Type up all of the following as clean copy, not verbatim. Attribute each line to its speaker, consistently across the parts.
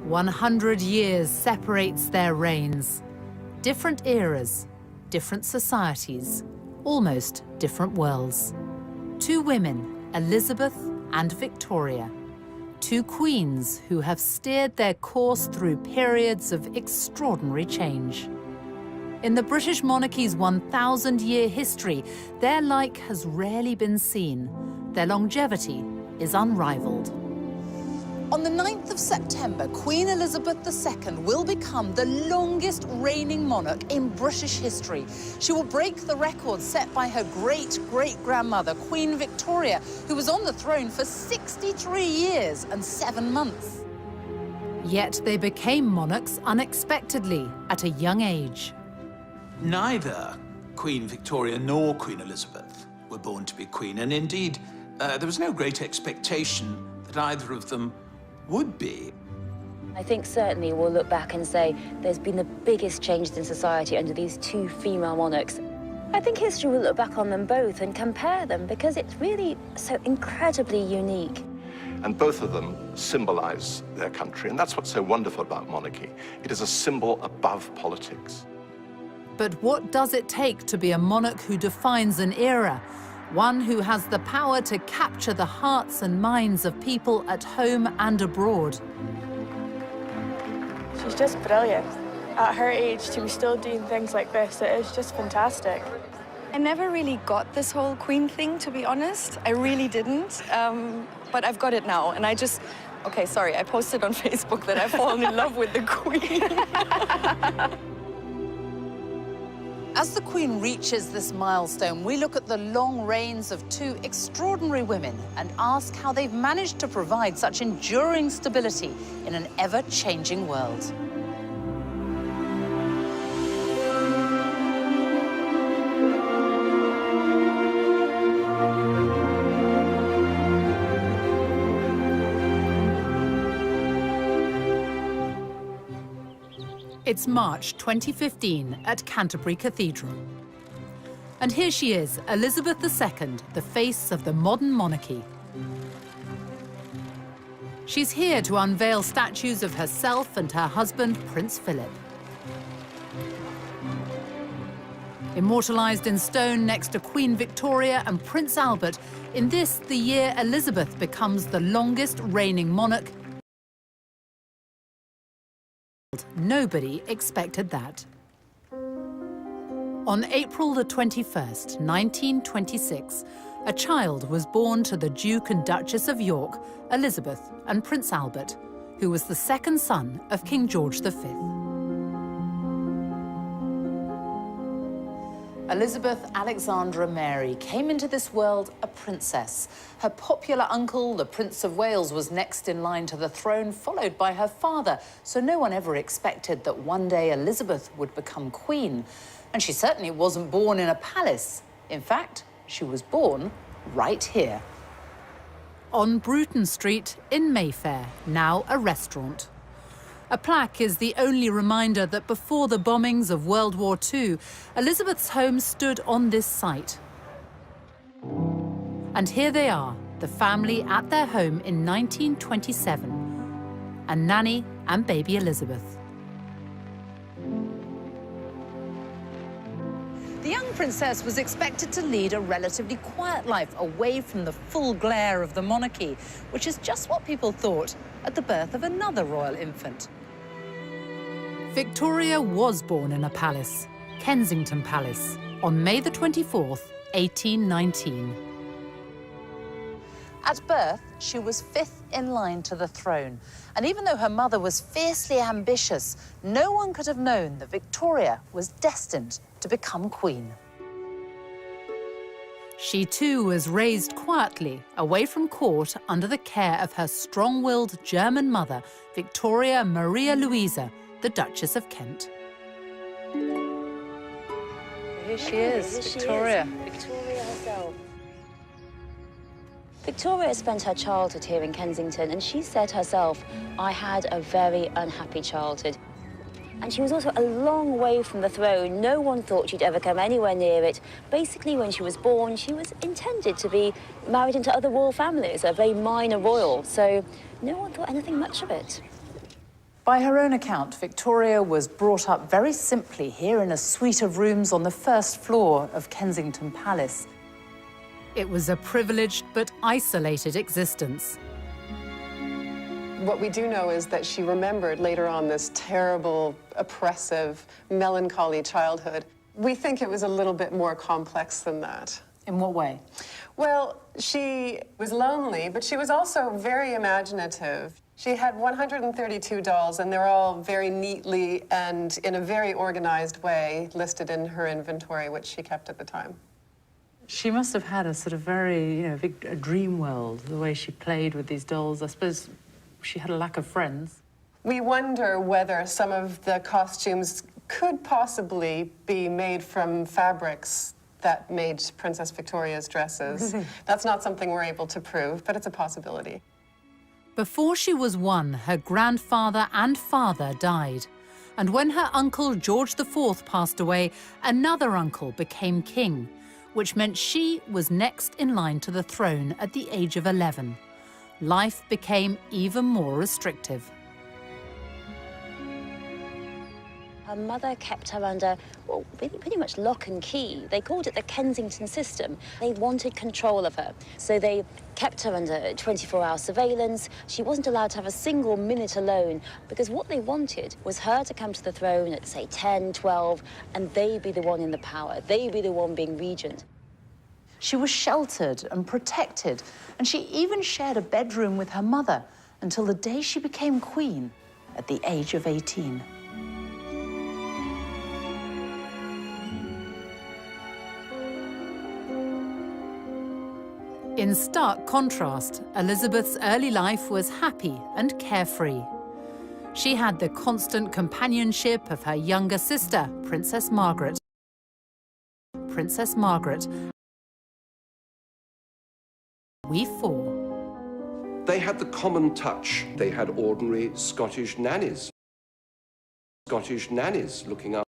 Speaker 1: 100 years separates their reigns. Different eras, different societies, almost different worlds. Two women, Elizabeth and Victoria. Two queens who have steered their course through periods of extraordinary change. In the British monarchy's 1,000-year history, their like has rarely been seen. Their longevity is unrivaled.
Speaker 2: On the 9th of September, Queen Elizabeth II will become the longest reigning monarch in British history. She will break the record set by her great-great-grandmother, Queen Victoria, who was on the throne for 63 years and 7 months.
Speaker 1: Yet they became monarchs unexpectedly at a young age.
Speaker 3: Neither Queen Victoria nor Queen Elizabeth were born to be queen, and indeed, there was no great expectation that either of them would be.
Speaker 4: I think certainly we'll look back and say there's been the biggest changes in society under these two female monarchs. I think history will look back on them both and compare them because it's really so incredibly unique.
Speaker 5: And both of them symbolize their country, and that's what's so wonderful about monarchy. It is a symbol above politics.
Speaker 1: But what does it take to be a monarch who defines an era? One who has the power to capture the hearts and minds of people at home and abroad.
Speaker 6: She's just brilliant. At her age, to be still doing things like this, it is just fantastic.
Speaker 7: I never really got this whole Queen thing, to be honest. I really didn't. But I've got it now, and I just... Okay, sorry, I posted on Facebook that I've fallen in love with the Queen.
Speaker 2: As the Queen reaches this milestone, we look at the long reigns of two extraordinary women and ask how they've managed to provide such enduring stability in an ever-changing world.
Speaker 1: It's March 2015 at Canterbury Cathedral. And here she is, Elizabeth II, the face of the modern monarchy. She's here to unveil statues of herself and her husband, Prince Philip. Immortalized in stone next to Queen Victoria and Prince Albert, in this, the year Elizabeth becomes the longest reigning monarch. Nobody expected that. On April the 21st, 1926, a child was born to the Duke and Duchess of York, Elizabeth and Prince Albert, who was the second son of King George V.
Speaker 2: Elizabeth Alexandra Mary came into this world a princess. Her popular uncle, the Prince of Wales, was next in line to the throne, followed by her father. So no one ever expected that one day Elizabeth would become queen. And she certainly wasn't born in a palace. In fact, she was born right here.
Speaker 1: On Bruton Street in Mayfair, now a restaurant. A plaque is the only reminder that before the bombings of World War II, Elizabeth's home stood on this site. And here they are, the family at their home in 1927, and Nanny and baby Elizabeth.
Speaker 2: The young princess was expected to lead a relatively quiet life away from the full glare of the monarchy, which is just what people thought at the birth of another royal infant.
Speaker 1: Victoria was born in a palace, Kensington Palace, on May the 24th, 1819.
Speaker 2: At birth, she was fifth in line to the throne. And even though her mother was fiercely ambitious, no one could have known that Victoria was destined to become queen.
Speaker 1: She too was raised quietly, away from court, under the care of her strong-willed German mother, Victoria Maria Louisa, the Duchess of Kent.
Speaker 2: Here she is, Victoria.
Speaker 4: Victoria herself. Victoria spent her childhood here in Kensington, and she said herself, "I had a very unhappy childhood." And she was also a long way from the throne. No one thought she'd ever come anywhere near it. Basically, when she was born, she was intended to be married into other royal families, a very minor royal, so no one thought anything much of it.
Speaker 2: By her own account, Victoria was brought up very simply here in a suite of rooms on the first floor of Kensington Palace.
Speaker 1: It was a privileged but isolated existence.
Speaker 8: What we do know is that she remembered later on this terrible, oppressive, melancholy childhood. We think it was a little bit more complex than that.
Speaker 2: In what way?
Speaker 8: Well, she was lonely, but she was also very imaginative. She had 132 dolls, and they're all very neatly and in a very organized way listed in her inventory, which she kept at the time.
Speaker 2: She must have had a sort of very, a dream world, the way she played with these dolls. I suppose she had a lack of friends.
Speaker 8: We wonder whether some of the costumes could possibly be made from fabrics that made Princess Victoria's dresses. That's not something we're able to prove, but it's a possibility.
Speaker 1: Before she was 1, her grandfather and father died. And when her uncle George IV passed away, another uncle became king, which meant she was next in line to the throne at the age of 11. Life became even more restrictive.
Speaker 4: Her mother kept her under, well, pretty much lock and key. They called it the Kensington system. They wanted control of her. So they kept her under 24-hour surveillance. She wasn't allowed to have a single minute alone, because what they wanted was her to come to the throne at, say, 10, 12, and they be the one in the power. They be the one being regent.
Speaker 2: She was sheltered and protected, and she even shared a bedroom with her mother until the day she became queen at the age of 18.
Speaker 1: In stark contrast, Elizabeth's early life was happy and carefree. She had the constant companionship of her younger sister, Princess Margaret. Princess Margaret. We four.
Speaker 9: They had the common touch. They had ordinary Scottish nannies. Scottish nannies looking up.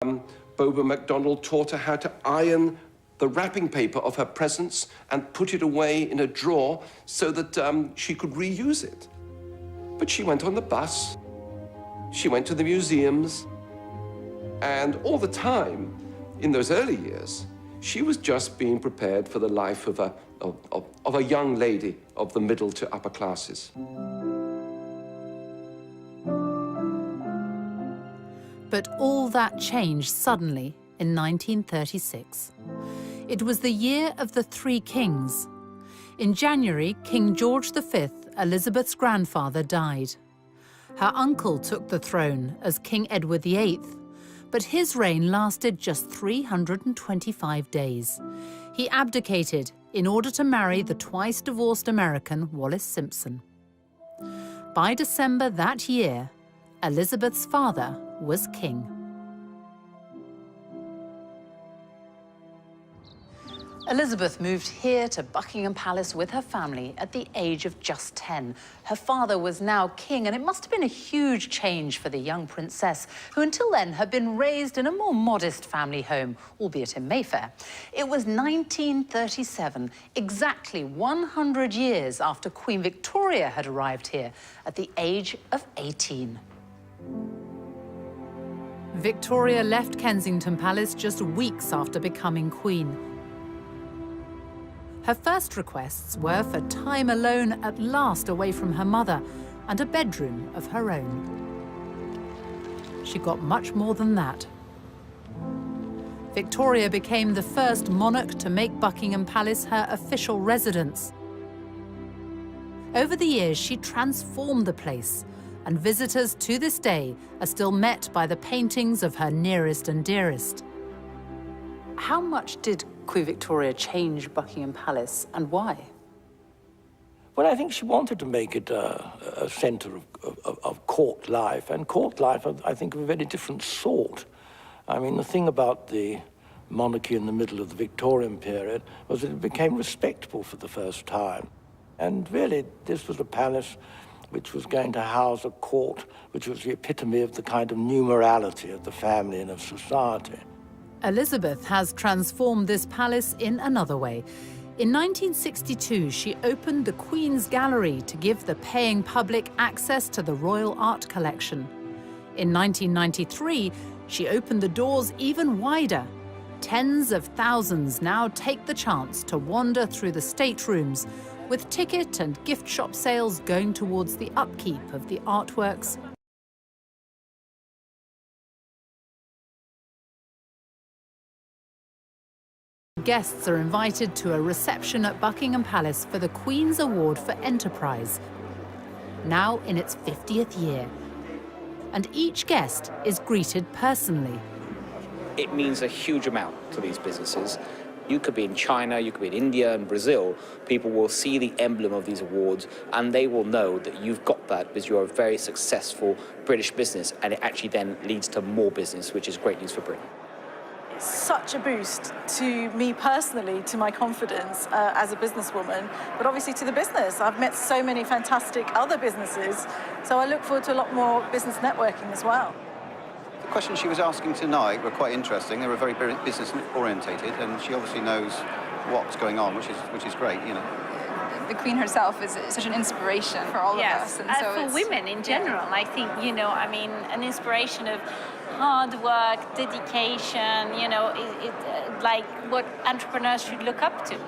Speaker 9: Boba MacDonald taught her how to iron the wrapping paper of her presents and put it away in a drawer so that she could reuse it. But she went on the bus, she went to the museums, and all the time, in those early years, she was just being prepared for the life of a young lady of the middle to upper classes.
Speaker 1: But all that changed suddenly in 1936. It was the year of the Three Kings. In January, King George V, Elizabeth's grandfather, died. Her uncle took the throne as King Edward VIII, but his reign lasted just 325 days. He abdicated in order to marry the twice-divorced American Wallis Simpson. By December that year, Elizabeth's father was king.
Speaker 2: Elizabeth moved here to Buckingham Palace with her family at the age of just 10. Her father was now king, and it must have been a huge change for the young princess, who until then had been raised in a more modest family home, albeit in Mayfair. It was 1937, exactly 100 years after Queen Victoria had arrived here at the age of 18.
Speaker 1: Victoria left Kensington Palace just weeks after becoming queen. Her first requests were for time alone at last away from her mother and a bedroom of her own. She got much more than that. Victoria became the first monarch to make Buckingham Palace her official residence. Over the years, she transformed the place, and visitors to this day are still met by the paintings of her nearest and dearest.
Speaker 2: How much did Queen Victoria change Buckingham Palace, and why?
Speaker 10: Well, I think she wanted to make it a centre of court life, and court life, I think, of a very different sort. I mean, the thing about the monarchy in the middle of the Victorian period was that it became respectable for the first time. And really, this was a palace which was going to house a court which was the epitome of the kind of new morality of the family and of society.
Speaker 1: Elizabeth has transformed this palace in another way. In 1962, she opened the Queen's Gallery to give the paying public access to the royal art collection. In 1993, she opened the doors even wider. Tens of thousands now take the chance to wander through the staterooms, with ticket and gift shop sales going towards the upkeep of the artworks. Guests are invited to a reception at Buckingham Palace for the Queen's Award for Enterprise, now in its 50th year. And each guest is greeted personally.
Speaker 11: It means a huge amount to these businesses. You could be in China, you could be in India and Brazil. People will see the emblem of these awards and they will know that you've got that because you're a very successful British business, and it actually then leads to more business, which is great news for Britain.
Speaker 12: It's such a boost to me personally, to my confidence as a businesswoman, but obviously to the business. I've met so many fantastic other businesses, so I look forward to a lot more business networking as well.
Speaker 13: The questions she was asking tonight were quite interesting. They were very business orientated, and she obviously knows what's going on, which is great, you know.
Speaker 14: The Queen herself is such an inspiration for all of us.
Speaker 15: And so for women in general, I think, you know, I mean, an inspiration of hard work, dedication, you know, like what entrepreneurs should look up to.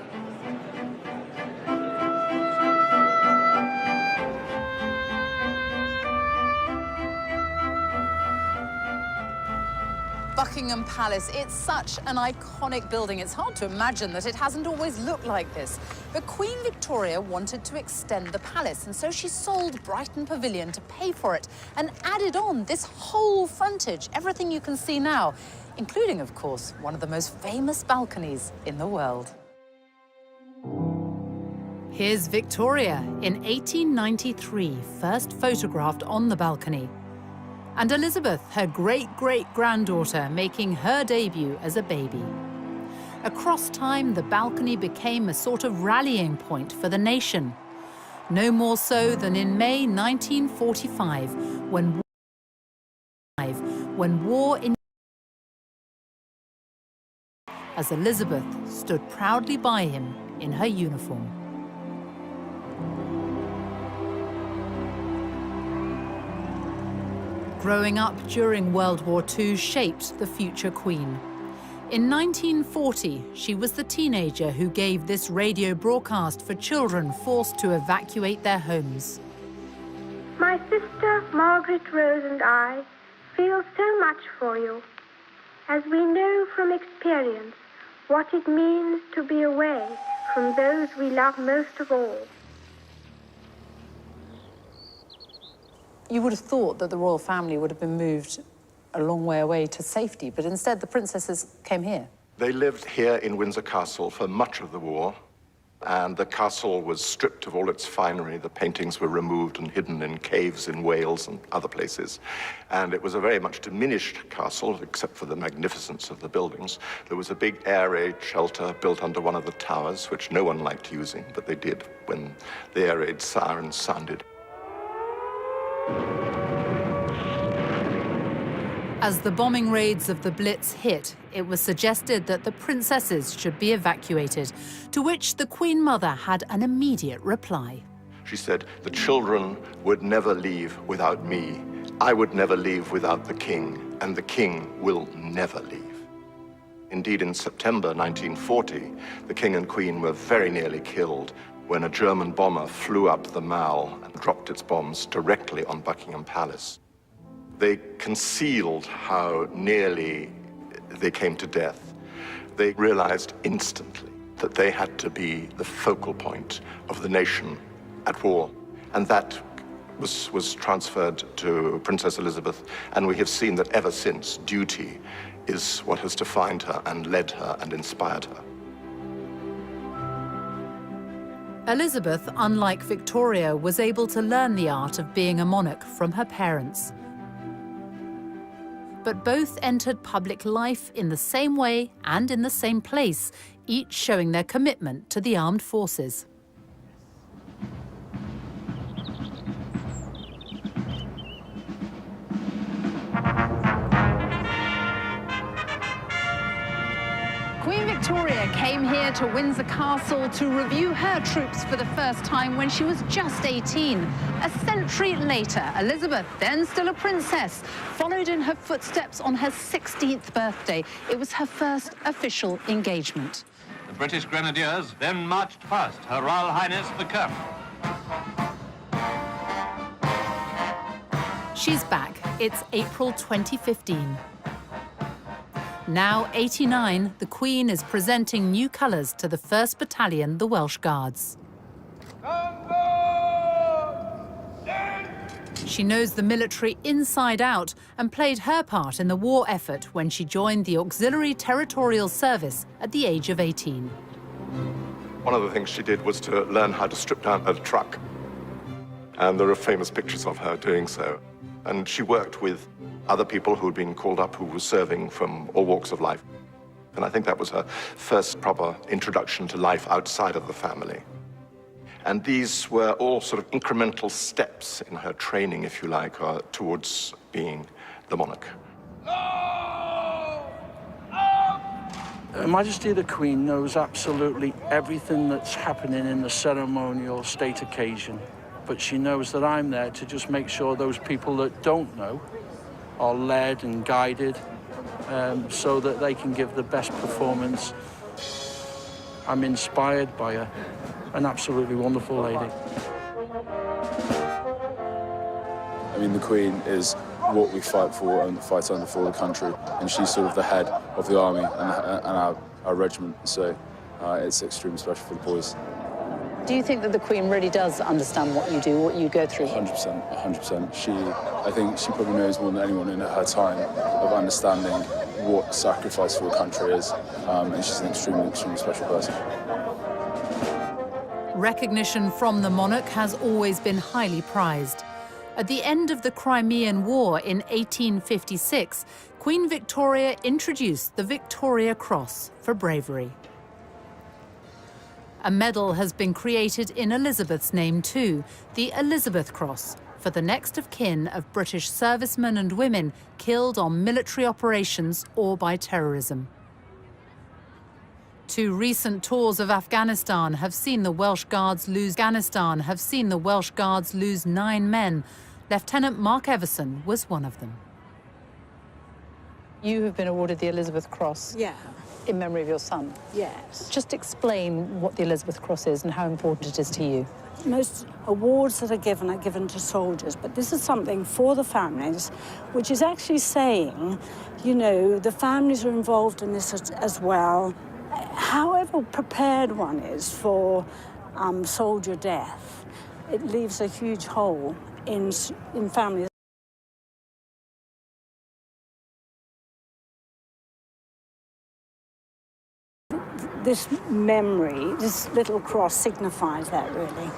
Speaker 2: Buckingham Palace, it's such an iconic building. It's hard to imagine that it hasn't always looked like this. But Queen Victoria wanted to extend the palace, and so she sold Brighton Pavilion to pay for it and added on this whole frontage, everything you can see now, including, of course, one of the most famous balconies in the world.
Speaker 1: Here's Victoria in 1893, first photographed on the balcony. And Elizabeth, her great-great-granddaughter, making her debut as a baby. Across time, the balcony became a sort of rallying point for the nation. No more so than in May 1945, when war in... as Elizabeth stood proudly by him in her uniform. Growing up during World War II shaped the future Queen. In 1940, she was the teenager who gave this radio broadcast for children forced to evacuate their homes.
Speaker 16: My sister Margaret Rose and I feel so much for you, as we know from experience what it means to be away from those we love most of all.
Speaker 2: You would have thought that the royal family would have been moved a long way away to safety, but instead the princesses came here.
Speaker 5: They lived here in Windsor Castle for much of the war, and the castle was stripped of all its finery. The paintings were removed and hidden in caves in Wales and other places. And it was a very much diminished castle, except for the magnificence of the buildings. There was a big air raid shelter built under one of the towers, which no one liked using, but they did when the air raid sirens sounded.
Speaker 1: As the bombing raids of the Blitz hit, it was suggested that the princesses should be evacuated, to which the Queen Mother had an immediate reply.
Speaker 5: She said, "The children would never leave without me. I would never leave without the king, and the king will never leave." Indeed, in September 1940, the king and queen were very nearly killed when a German bomber flew up the Mall and dropped its bombs directly on Buckingham Palace. They concealed how nearly they came to death. They realized instantly that they had to be the focal point of the nation at war. And that was transferred to Princess Elizabeth, and we have seen that ever since, duty is what has defined her and led her and inspired her.
Speaker 1: Elizabeth, unlike Victoria, was able to learn the art of being a monarch from her parents. But both entered public life in the same way and in the same place, each showing their commitment to the armed forces.
Speaker 2: Queen Victoria came here to Windsor Castle to review her troops for the first time when she was just 18. A century later, Elizabeth, then still a princess, followed in her footsteps on her 16th birthday. It was her first official engagement.
Speaker 17: The British Grenadiers then marched past Her Royal Highness the Colonel.
Speaker 1: She's back. It's April 2015. Now 89, the Queen is presenting new colours to the 1st Battalion, the Welsh Guards. She knows the military inside out and played her part in the war effort when she joined the Auxiliary Territorial Service at the age of 18.
Speaker 5: One of the things she did was to learn how to strip down her truck. And there are famous pictures of her doing so. And she worked with other people who had been called up who were serving from all walks of life. And I think that was her first proper introduction to life outside of the family. And these were all sort of incremental steps in her training, if you like, towards being the monarch.
Speaker 10: Her Majesty the Queen knows absolutely everything that's happening in the ceremonial state occasion. But she knows that I'm there to just make sure those people that don't know are led and guided so that they can give the best performance. I'm inspired by her, an absolutely wonderful lady.
Speaker 18: I mean, the Queen is what we fight for and fight under for the country, and she's sort of the head of the army and our regiment, so it's extremely special for the boys.
Speaker 2: Do you think that the Queen really does understand what you do, what you go through?
Speaker 18: 100%, 100%. I think she probably knows more than anyone in her time of understanding what sacrifice for a country is, and she's an extremely, extremely special person.
Speaker 1: Recognition from the monarch has always been highly prized. At the end of the Crimean War in 1856, Queen Victoria introduced the Victoria Cross for bravery. A medal has been created in Elizabeth's name too, the Elizabeth Cross, for the next of kin of British servicemen and women killed on military operations or by terrorism. 2 recent tours of Afghanistan have seen the Welsh Guards lose 9 men. Lieutenant Mark Everson was one of them.
Speaker 2: You have been awarded the Elizabeth Cross.
Speaker 19: Yeah.
Speaker 2: In memory of your son.
Speaker 19: Yes.
Speaker 2: Just explain what the Elizabeth Cross is and how important it is to you.
Speaker 19: Most awards that are given to soldiers, but this is something for the families, which is actually saying, you know, the families are involved in this as well. However prepared one is for soldier death, it leaves a huge hole in families. This memory, this little cross signifies that, really.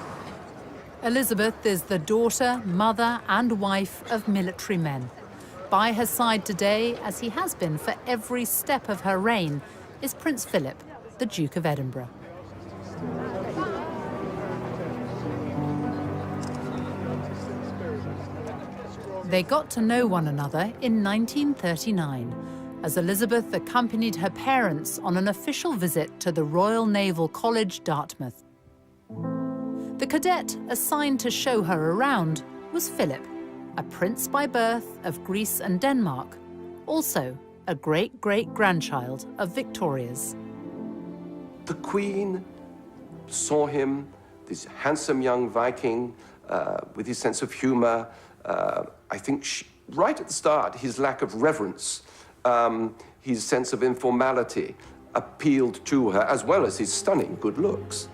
Speaker 1: Elizabeth is the daughter, mother and wife of military men. By her side today, as he has been for every step of her reign, is Prince Philip, the Duke of Edinburgh. They got to know one another in 1939, as Elizabeth accompanied her parents on an official visit to the Royal Naval College, Dartmouth. The cadet assigned to show her around was Philip, a prince by birth of Greece and Denmark, also a great-great-grandchild of Victoria's.
Speaker 9: The Queen saw him, this handsome young Viking with his sense of humor. I think right at the start, his lack of reverence, his sense of informality appealed to her, as well as his stunning good looks.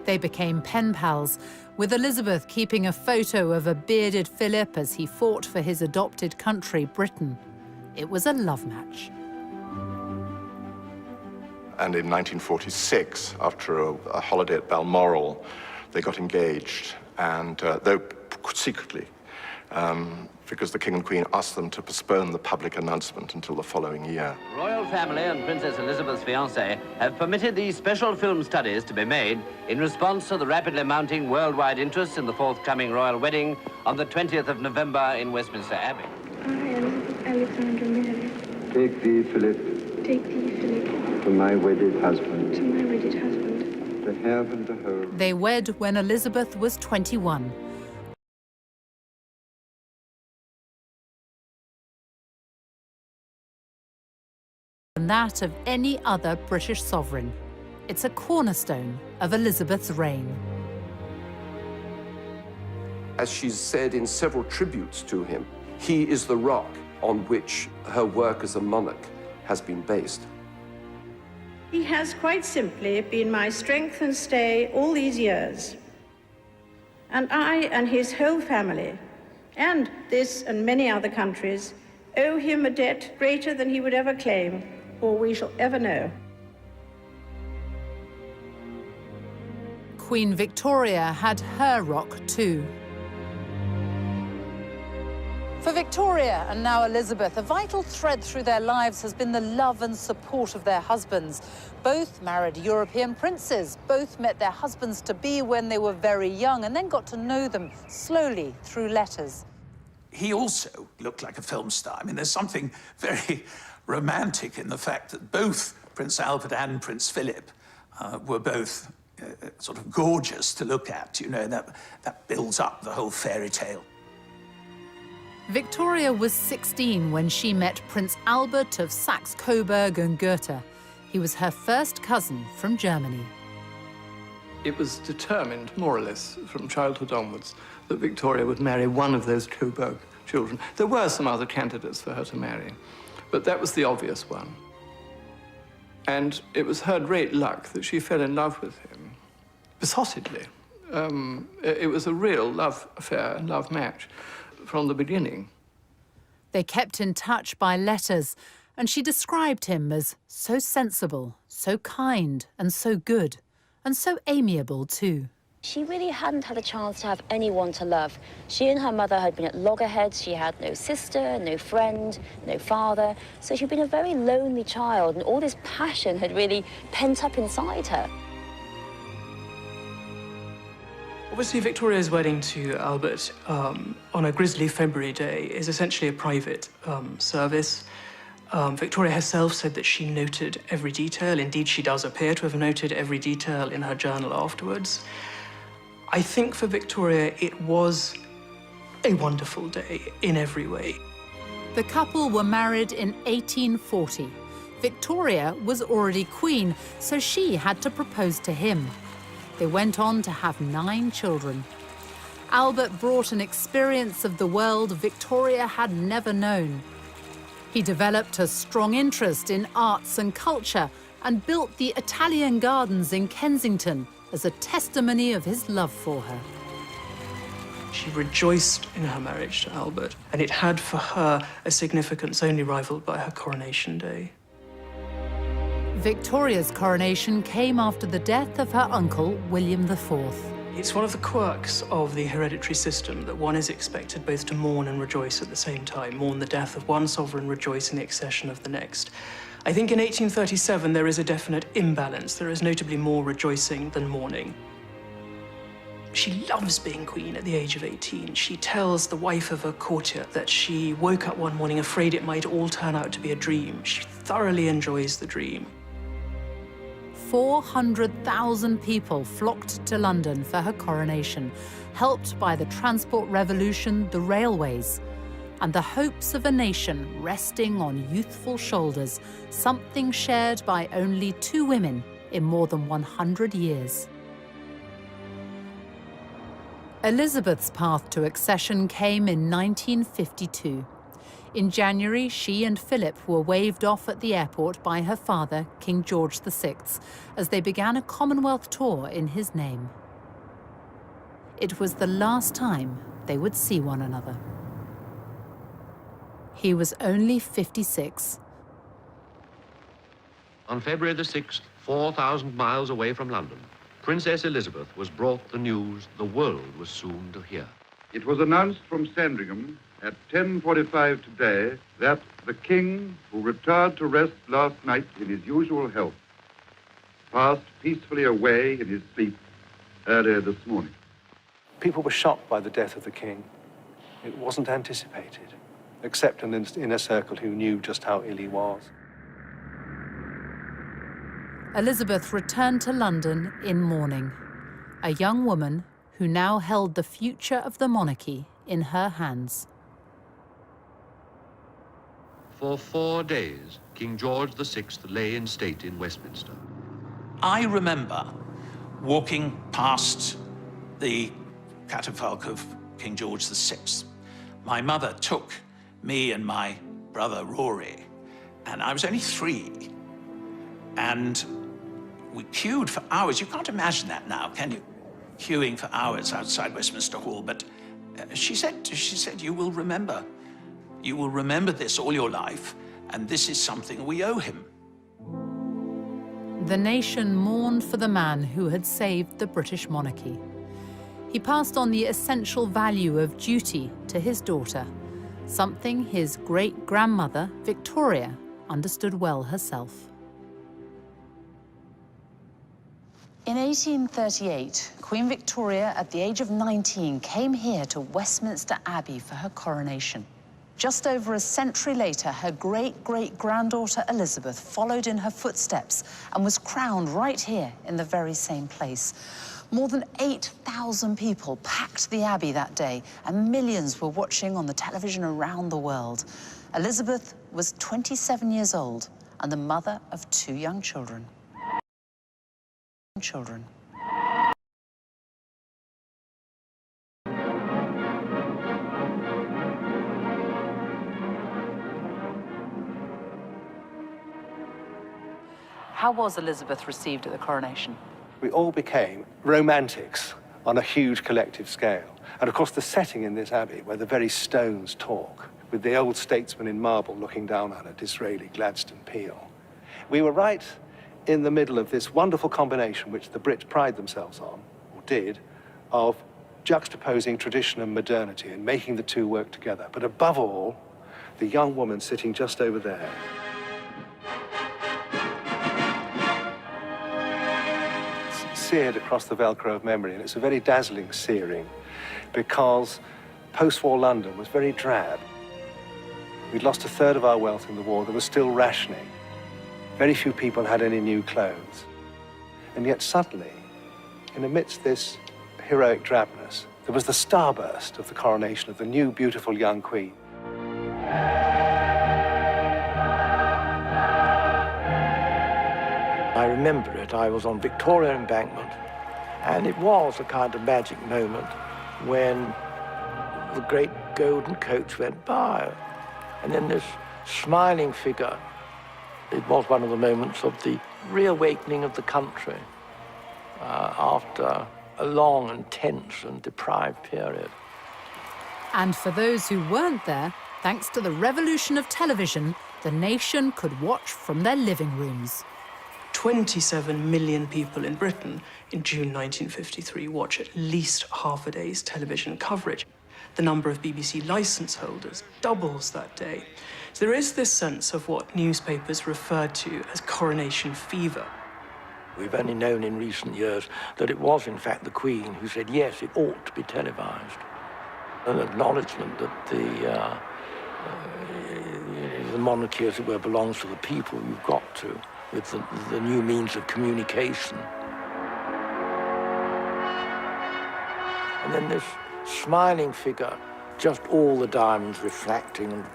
Speaker 1: They became pen pals, with Elizabeth keeping a photo of a bearded Philip as he fought for his adopted country, Britain. It was a love match.
Speaker 5: And in 1946, after a holiday at Balmoral, they got engaged, and though secretly, because the King and Queen asked them to postpone the public announcement until the following year.
Speaker 20: Royal family and Princess Elizabeth's fiancé have permitted these special film studies to be made in response to the rapidly mounting worldwide interest in the forthcoming royal wedding on the 20th of November in Westminster Abbey.
Speaker 16: I am Alexandra Mary.
Speaker 21: Take thee, Philip,
Speaker 16: Take thee, Philip,
Speaker 21: To my wedded husband.
Speaker 16: to my wedded husband.
Speaker 21: To have and to hold.
Speaker 1: They wed when Elizabeth was 21. And that of any other British sovereign. It's a cornerstone of Elizabeth's reign.
Speaker 9: As she's said in several tributes to him, he is the rock on which her work as a monarch has been based.
Speaker 22: He has quite simply been my strength and stay all these years. And I and his whole family, and this and many other countries, owe him a debt greater than he would ever claim, or we shall ever know.
Speaker 1: Queen Victoria had her rock too.
Speaker 2: For Victoria and now Elizabeth, a vital thread through their lives has been the love and support of their husbands. Both married European princes, both met their husbands-to-be when they were very young and then got to know them slowly through letters.
Speaker 3: He also looked like a film star. I mean, there's something very romantic in the fact that both Prince Albert and Prince Philip were both sort of gorgeous to look at, you know, that builds up the whole fairy tale.
Speaker 1: Victoria was 16 when she met Prince Albert of Saxe-Coburg and Gotha. He was her first cousin from Germany.
Speaker 23: It was determined, more or less, from childhood onwards, that Victoria would marry one of those Coburg children. There were some other candidates for her to marry, but that was the obvious one. And it was her great luck that she fell in love with him, besottedly. It was a real love affair and love match from the beginning.
Speaker 1: They kept in touch by letters, and she described him as so sensible, so kind, and so good, and so amiable too.
Speaker 4: She really hadn't had a chance to have anyone to love. She and her mother had been at loggerheads. She had no sister, no friend, no father. So she'd been a very lonely child, and all this passion had really pent up inside her.
Speaker 24: Obviously, Victoria's wedding to Albert on a grisly February day is essentially a private service. Victoria herself said that she noted every detail. Indeed, she does appear to have noted every detail in her journal afterwards. I think for Victoria, it was a wonderful day in every way.
Speaker 1: The couple were married in 1840. Victoria was already queen, so she had to propose to him. They went on to have 9 children. Albert brought an experience of the world Victoria had never known. He developed a strong interest in arts and culture and built the Italian Gardens in Kensington as a testimony of his love for her.
Speaker 24: She rejoiced in her marriage to Albert, and it had for her a significance only rivaled by her coronation day.
Speaker 1: Victoria's coronation came after the death of her uncle, William IV.
Speaker 24: It's one of the quirks of the hereditary system that one is expected both to mourn and rejoice at the same time, mourn the death of one sovereign, rejoice in the accession of the next. I think in 1837 there is a definite imbalance. There is notably more rejoicing than mourning. She loves being queen at the age of 18. She tells the wife of a courtier that she woke up one morning afraid it might all turn out to be a dream. She thoroughly enjoys the dream.
Speaker 1: 400,000 people flocked to London for her coronation, helped by the transport revolution, the railways, and the hopes of a nation resting on youthful shoulders, something shared by only 2 women in more than 100 years. Elizabeth's path to accession came in 1952. In January, she and Philip were waved off at the airport by her father, King George VI, as they began a Commonwealth tour in his name. It was the last time they would see one another. He was only 56.
Speaker 25: On February the 6th, 4,000 miles away from London, Princess Elizabeth was brought the news the world was soon to hear.
Speaker 21: It was announced from Sandringham at 10:45 today that the King, who retired to rest last night in his usual health, passed peacefully away in his sleep earlier this morning.
Speaker 26: People were shocked by the death of the King. It wasn't anticipated, except in an inner circle who knew just how ill he was.
Speaker 1: Elizabeth returned to London in mourning, a young woman who now held the future of the monarchy in her hands.
Speaker 25: For 4 days, King George VI lay in state in Westminster.
Speaker 3: I remember walking past the catafalque of King George VI. My mother took me and my brother Rory, and I was only 3. And we queued for hours. You can't imagine that now, can you? Queuing for hours outside Westminster Hall. But she said, you will remember. You will remember this all your life, and this is something we owe him.
Speaker 1: The nation mourned for the man who had saved the British monarchy. He passed on the essential value of duty to his daughter, something his great-grandmother, Victoria, understood well herself.
Speaker 2: In 1838, Queen Victoria, at the age of 19, came here to Westminster Abbey for her coronation. Just over a century later, her great-great-granddaughter Elizabeth followed in her footsteps and was crowned right here in the very same place. More than 8,000 people packed the Abbey that day, and millions were watching on the television around the world. Elizabeth was 27 years old and the mother of 2 young children. How was Elizabeth received at the coronation?
Speaker 26: We all became romantics on a huge collective scale. And of course, the setting in this abbey, where the very stones talk, with the old statesman in marble looking down on it, Disraeli, Gladstone, Peel. We were right in the middle of this wonderful combination, which the Brits pride themselves on, or did, of juxtaposing tradition and modernity and making the two work together. But above all, the young woman sitting just over there, seared across the Velcro of memory, and it's a very dazzling searing because post-war London was very drab. We'd lost 1/3 of our wealth in the war. There was still rationing. Very few people had any new clothes. And yet suddenly, in amidst this heroic drabness, there was the starburst of the coronation of the new, beautiful young queen.
Speaker 10: I remember it. I was on Victoria Embankment, and it was a kind of magic moment when the great golden coach went by, and then this smiling figure. It was one of the moments of the reawakening of the country after a long and tense and deprived period.
Speaker 1: And for those who weren't there, thanks to the revolution of television, the nation could watch from their living rooms.
Speaker 24: 27 million people in Britain in June 1953 watch at least half a day's television coverage. The number of BBC licence holders doubles that day. So there is this sense of what newspapers refer to as coronation fever.
Speaker 10: We've only known in recent years that it was, in fact, the Queen who said, yes, it ought to be televised. An acknowledgement that the monarchy, as it were, belongs to the people. You've got to, with the new means of communication. And then this smiling figure, just all the diamonds reflecting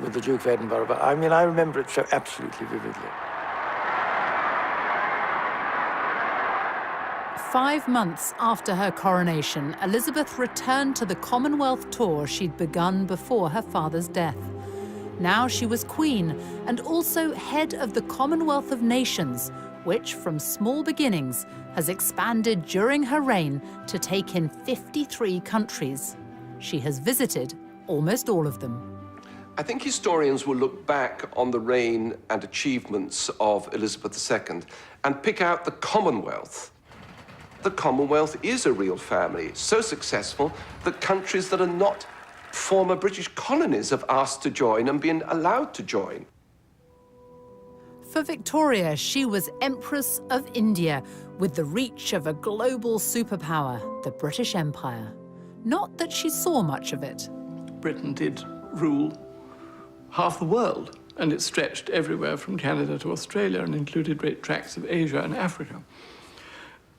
Speaker 10: with the Duke of Edinburgh. But I mean, I remember it so absolutely vividly.
Speaker 1: 5 months after her coronation, Elizabeth returned to the Commonwealth tour she'd begun before her father's death. Now she was Queen and also head of the Commonwealth of Nations, which, from small beginnings, has expanded during her reign to take in 53 countries. She has visited almost all of them.
Speaker 9: I think historians will look back on the reign and achievements of Elizabeth II and pick out the Commonwealth. The Commonwealth is a real family, so successful that countries that are not former British colonies have asked to join and been allowed to join.
Speaker 1: For Victoria, she was Empress of India, with the reach of a global superpower, the British Empire. Not that she saw much of it.
Speaker 23: Britain did rule half the world and it stretched everywhere from Canada to Australia and included great tracts of Asia and Africa.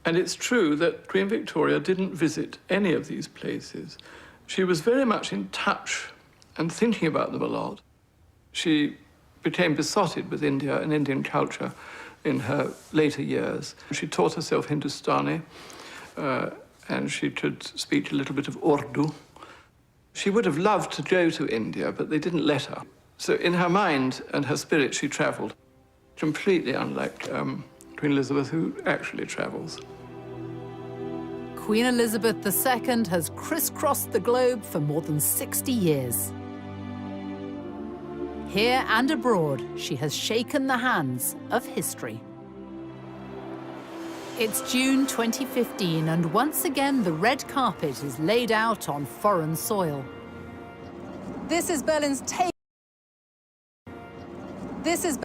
Speaker 23: And it's true that Queen Victoria didn't visit any of these places. She was very much in touch and thinking about them a lot. She became besotted with India and Indian culture in her later years. She taught herself Hindustani, and she could speak a little bit of Urdu. She would have loved to go to India, but they didn't let her. So in her mind and her spirit, she traveled, completely unlike Queen Elizabeth, who actually travels.
Speaker 1: Queen Elizabeth II has crisscrossed the globe for more than 60 years. Here and abroad, she has shaken the hands of history. It's June 2015, and once again, the red carpet is laid out on foreign soil. This is Berlin's take. This is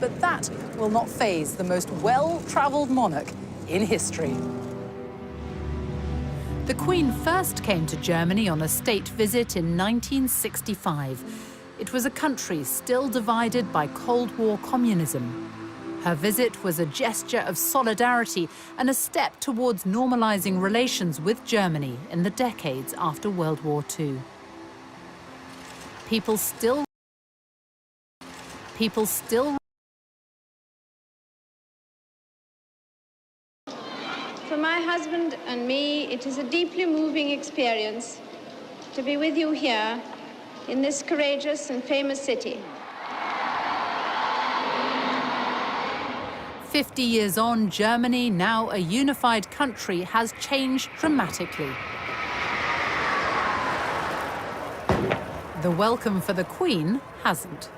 Speaker 1: but that will not faze the most well-travelled monarch in history. The Queen first came to Germany on a state visit in 1965. It was a country still divided by Cold War communism. Her visit was a gesture of solidarity and a step towards normalizing relations with Germany in the decades after World War II. People still
Speaker 22: For my husband and me, it is a deeply moving experience to be with you here in this courageous and famous city.
Speaker 1: 50 years on, Germany, now a unified country, has changed dramatically. The welcome for the Queen hasn't.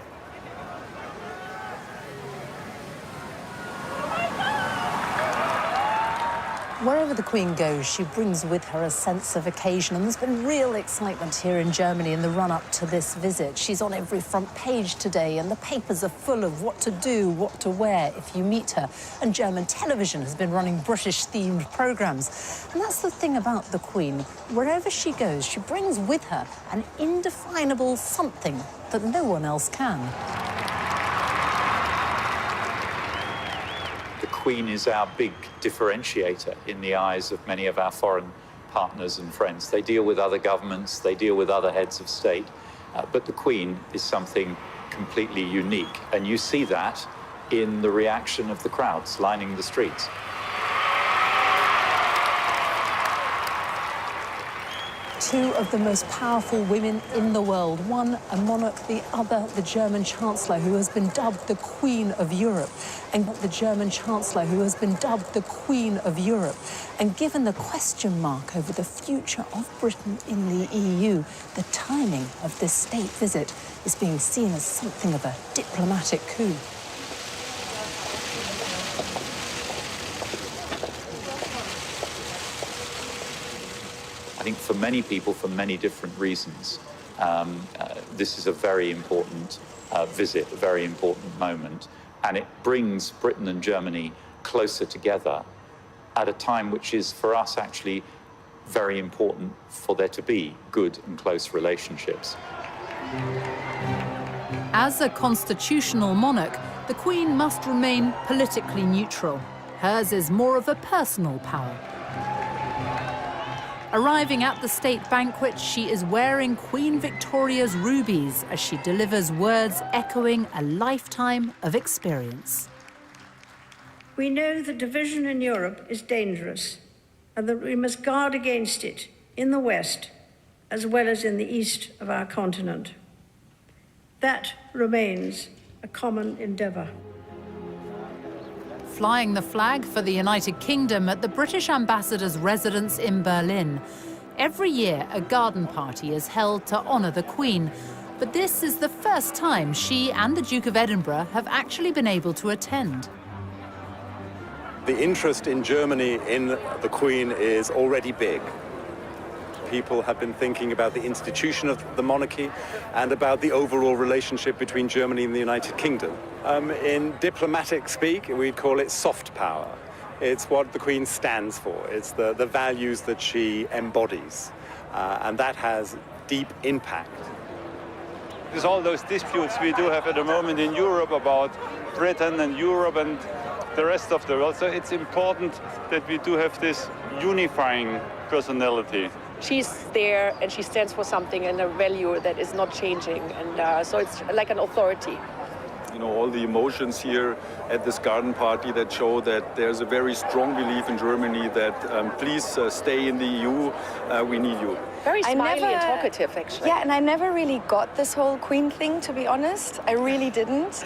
Speaker 2: Wherever the Queen goes, she brings with her a sense of occasion, and there's been real excitement here in Germany in the run-up to this visit. She's on every front page today, and the papers are full of what to do, what to wear if you meet her. And German television has been running British-themed programmes. And that's the thing about the Queen. Wherever she goes, she brings with her an indefinable something that no one else can.
Speaker 5: The
Speaker 6: Queen is our big differentiator in the eyes of many of our foreign partners and friends. They deal with other governments, they deal with other heads of state, but the Queen is something completely unique. And you see that in the reaction of the crowds lining the streets.
Speaker 7: Two of the most powerful women in the world, one a monarch, the other the German Chancellor, who has been dubbed the Queen of Europe, and the German Chancellor, who has been dubbed the Queen of Europe. And given the question mark over the future of Britain in the EU, the timing of this state visit is being seen as something of a diplomatic coup.
Speaker 6: I think for many people, for many different reasons, this is a very important visit, a very important moment, and it brings Britain and Germany closer together at a time which is, for us, actually very important for there to be good and close relationships.
Speaker 1: As a constitutional monarch, the Queen must remain politically neutral. Hers is more of a personal power. Arriving at the state banquet, she is wearing Queen Victoria's rubies as she delivers words echoing a lifetime of experience.
Speaker 22: We know that division in Europe is dangerous and that we must guard against it in the West as well as in the east of our continent. That remains a common endeavour.
Speaker 1: Flying the flag for the United Kingdom at the British ambassador's residence in Berlin. Every year, a garden party is held to honour the Queen, but this is the first time she and the Duke of Edinburgh have actually been able to attend.
Speaker 8: The interest in Germany in the Queen is already big. People have been thinking about the institution of the monarchy and about the overall relationship between Germany and the United Kingdom. In diplomatic speak, we'd call it soft power. It's what the Queen stands for. It's the values that she embodies, and that has deep impact.
Speaker 11: There's all those disputes we do have at the moment in Europe about Britain and Europe and the rest of the world. So it's important that we do have this unifying personality.
Speaker 12: She's there and she stands for something and a value that is not changing. And so it's like an authority.
Speaker 11: You know, all the emotions here at this garden party that show that there's a very strong belief in Germany that please stay in the EU, we need you.
Speaker 12: Very smiley and talkative, actually.
Speaker 13: Yeah, and I never really got this whole Queen thing, to be honest. I really didn't.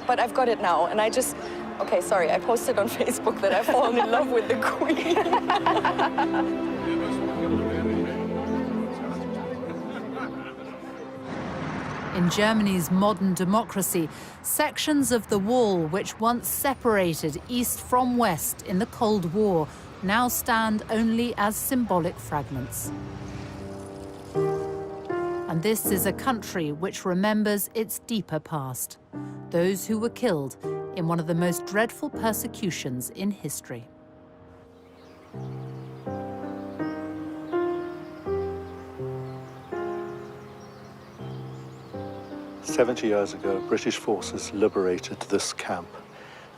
Speaker 13: But I've got it now, and I just... Okay, sorry, I posted on Facebook that I've fallen in love with the Queen.
Speaker 1: In Germany's modern democracy, sections of the wall which once separated East from West in the Cold War now stand only as symbolic fragments. And this is a country which remembers its deeper past, those who were killed in one of the most dreadful persecutions in history.
Speaker 26: 70 years ago, British forces liberated this camp,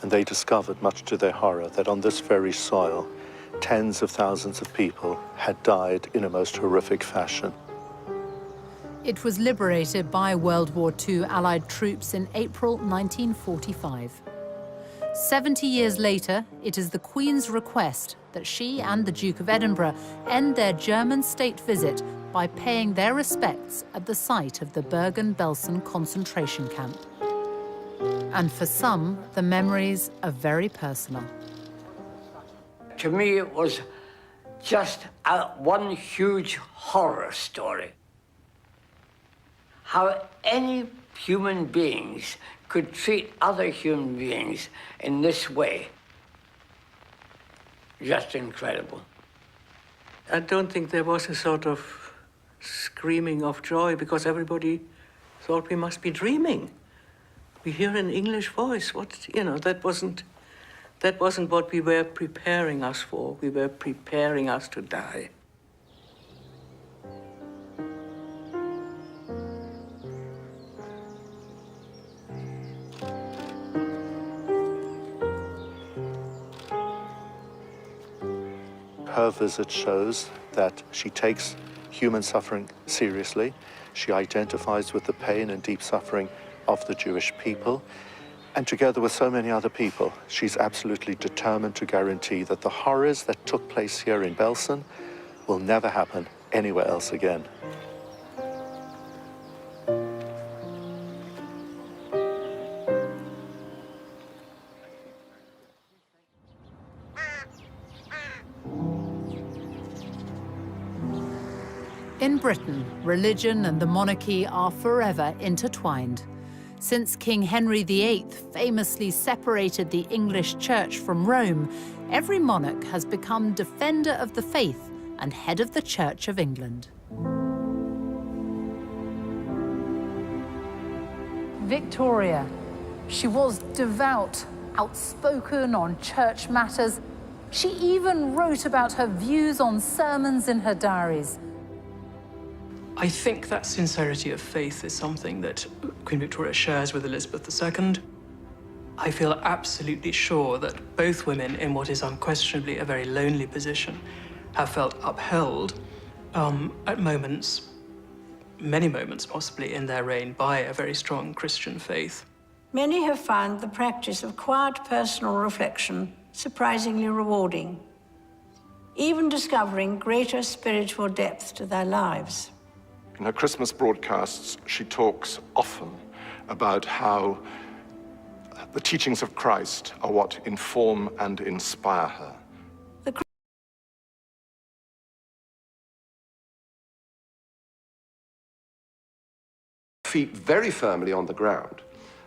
Speaker 26: and they discovered, much to their horror, that on this very soil, tens of thousands of people had died in a most horrific fashion.
Speaker 1: It was liberated by World War II Allied troops in April 1945. 70 years later, it is the Queen's request that she and the Duke of Edinburgh end their German state visit by paying their respects at the site of the Bergen-Belsen concentration camp. And for some, the memories are very personal.
Speaker 27: To me, it was just one huge horror story. How any human beings could treat other human beings in this way. Just incredible.
Speaker 24: I don't think there was a sort of screaming of joy because everybody thought we must be dreaming. We hear an English voice. That wasn't what we were preparing us for. We were preparing us to die.
Speaker 5: her visit shows that she takes human suffering seriously. She identifies with the pain and deep suffering of the Jewish people. And together with so many other people, she's absolutely determined to guarantee that the horrors that took place here in Belsen will never happen anywhere else again.
Speaker 1: In Britain, religion and the monarchy are forever intertwined. Since King Henry VIII famously separated the English Church from Rome, every monarch has become defender of the faith and head of the Church of England. Victoria. She was devout, outspoken on church matters. She even wrote about her views on sermons in her diaries.
Speaker 24: I think that sincerity of faith is something that Queen Victoria shares with Elizabeth II. I feel absolutely sure that both women, in what is unquestionably a very lonely position, have felt upheld at moments, many moments possibly in their reign, by a very strong Christian faith.
Speaker 22: Many have found the practice of quiet personal reflection surprisingly rewarding, even discovering greater spiritual depth to their lives.
Speaker 5: In her Christmas broadcasts, she talks often about how the teachings of Christ are what inform and inspire her.
Speaker 9: Feet very firmly on the ground,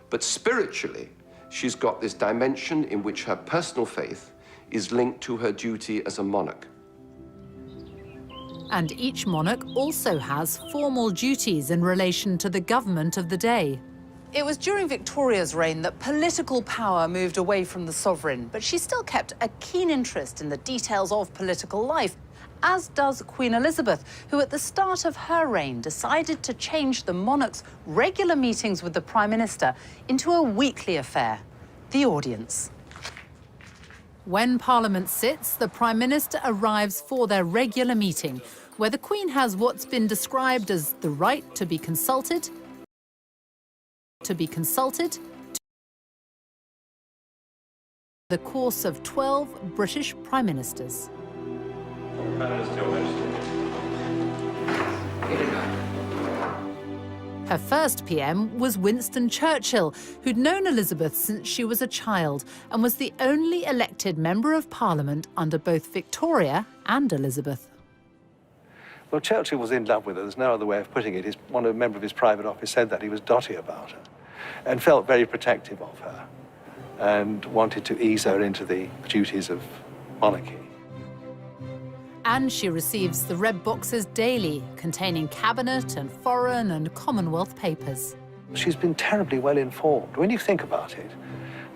Speaker 9: but spiritually, she's got this dimension in which her personal faith is linked to her duty as a monarch.
Speaker 1: And each monarch also has formal duties in relation to the government of the day.
Speaker 2: It was during Victoria's reign that political power moved away from the sovereign, but she still kept a keen interest in the details of political life, as does Queen Elizabeth, who at the start of her reign decided to change the monarch's regular meetings with the Prime Minister into a weekly affair, the audience.
Speaker 1: When Parliament sits, the Prime Minister arrives for their regular meeting, where the Queen has what's been described as the right to be consulted, the course of 12 British Prime Ministers. Her first PM was Winston Churchill, who'd known Elizabeth since she was a child and was the only elected member of Parliament under both Victoria and Elizabeth.
Speaker 26: Well, Churchill was in love with her. There's no other way of putting it. A member of his private office said that he was dotty about her and felt very protective of her and wanted to ease her into the duties of monarchy.
Speaker 1: And she receives the red boxes daily, containing cabinet and foreign and Commonwealth papers.
Speaker 26: She's been terribly well informed. When you think about it,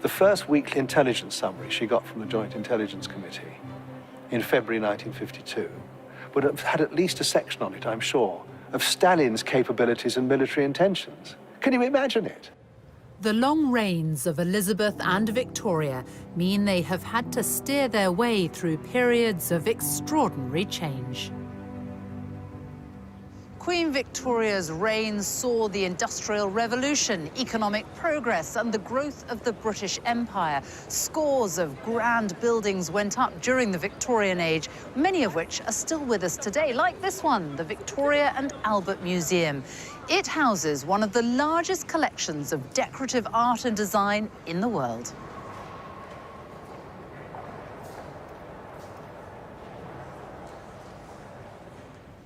Speaker 26: the first weekly intelligence summary she got from the Joint Intelligence Committee in February 1952 would have had at least a section on it, I'm sure, of Stalin's capabilities and military intentions. Can you imagine it?
Speaker 1: The long reigns of Elizabeth and Victoria mean they have had to steer their way through periods of extraordinary change.
Speaker 2: Queen Victoria's reign saw the Industrial Revolution, economic progress, and the growth of the British Empire. Scores of grand buildings went up during the Victorian age, many of which are still with us today, like this one, the Victoria and Albert Museum. It houses one of the largest collections of decorative art and design in the world.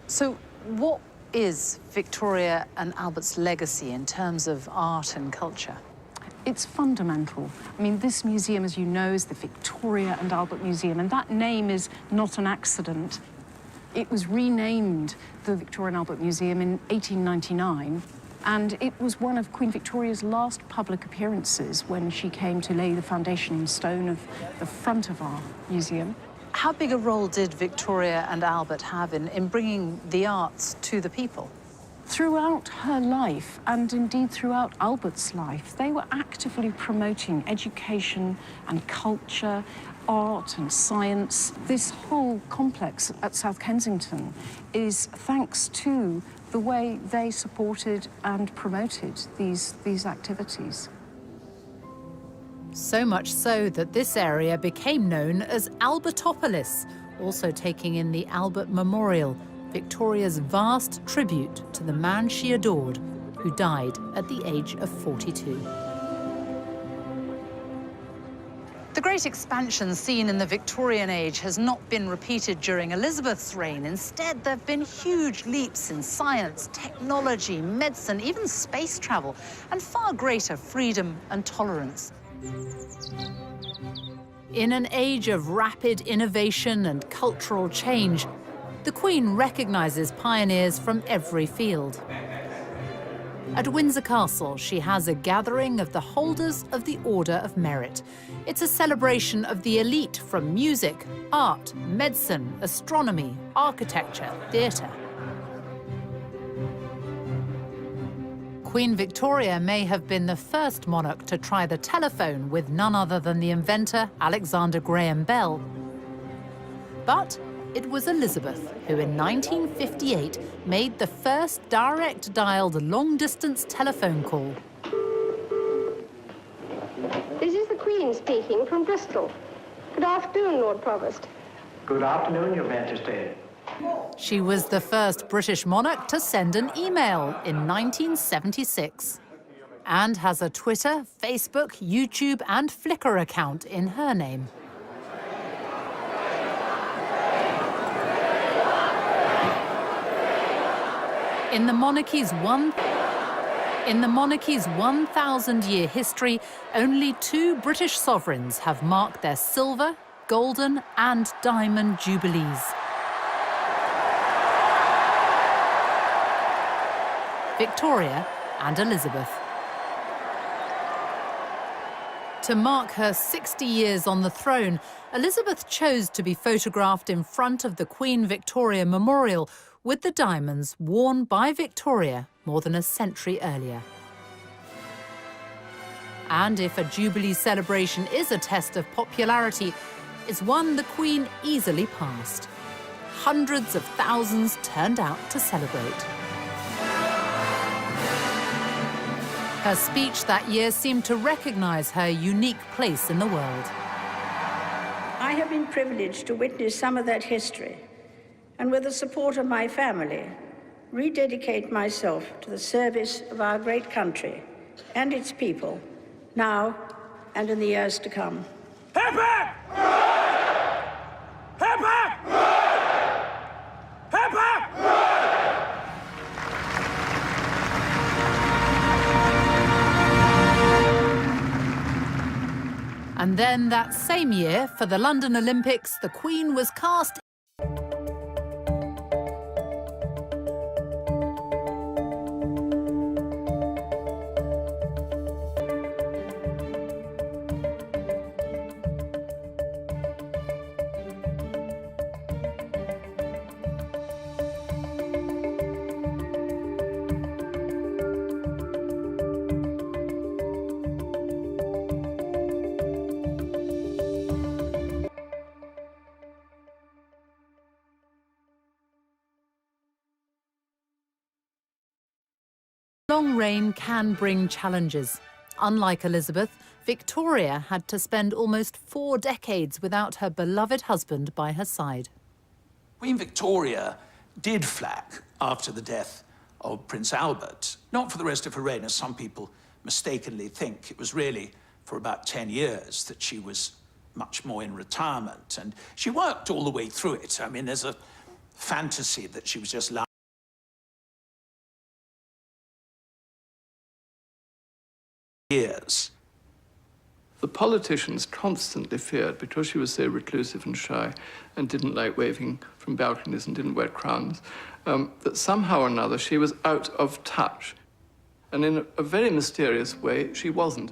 Speaker 2: So, what is Victoria and Albert's legacy in terms of art and culture?
Speaker 7: It's fundamental. I mean, this museum, as you know, is the Victoria and Albert Museum, and that name is not an accident. It was renamed the Victoria and Albert Museum in 1899, and it was one of Queen Victoria's last public appearances when she came to lay the foundation stone of the front of our museum.
Speaker 2: How big a role did Victoria and Albert have in bringing the arts to the people?
Speaker 7: Throughout her life, and indeed throughout Albert's life, they were actively promoting education and culture, art and science. This whole complex at South Kensington is thanks to the way they supported and promoted these activities.
Speaker 1: So much so that this area became known as Albertopolis, also taking in the Albert Memorial, Victoria's vast tribute to the man she adored, who died at the age of 42.
Speaker 2: The great expansion seen in the Victorian age has not been repeated during Elizabeth's reign. Instead, there have been huge leaps in science, technology, medicine, even space travel, and far greater freedom and tolerance.
Speaker 1: In an age of rapid innovation and cultural change, the Queen recognises pioneers from every field. At Windsor Castle, she has a gathering of the holders of the Order of Merit. It's a celebration of the elite from music, art, medicine, astronomy, architecture, theatre. Queen Victoria may have been the first monarch to try the telephone with none other than the inventor Alexander Graham Bell. But it was Elizabeth who, in 1958, made the first direct-dialed long-distance telephone call.
Speaker 14: This is the Queen speaking from Bristol. Good afternoon, Lord Provost.
Speaker 15: Good afternoon, Your Majesty.
Speaker 1: She was the first British monarch to send an email in 1976, and has a Twitter, Facebook, YouTube, and Flickr account in her name. In the monarchy's 1,000-year history, only 2 British sovereigns have marked their silver, golden, and diamond jubilees. Victoria and Elizabeth. To mark her 60 years on the throne, Elizabeth chose to be photographed in front of the Queen Victoria Memorial with the diamonds worn by Victoria more than a century earlier. And if a Jubilee celebration is a test of popularity, it's one the Queen easily passed. Hundreds of thousands turned out to celebrate. Her speech that year seemed to recognise her unique place in the world.
Speaker 22: I have been privileged to witness some of that history, and with the support of my family, rededicate myself to the service of our great country and its people, now and in the years to come.
Speaker 10: Hip hip! Hip hip! Hip hip!
Speaker 1: And then that same year, for the London Olympics, the Queen was cast long reign can bring challenges. Unlike Elizabeth, Victoria had to spend almost 4 decades without her beloved husband by her side.
Speaker 3: Queen Victoria did flack after the death of Prince Albert, not for the rest of her reign, as some people mistakenly think. It was really for about 10 years that she was much more in retirement, and she worked all the way through it. I mean, there's a fantasy that she was just lying years.
Speaker 23: The politicians constantly feared, because she was so reclusive and shy and didn't like waving from balconies and didn't wear crowns, that somehow or another she was out of touch. And in a very mysterious way, she wasn't.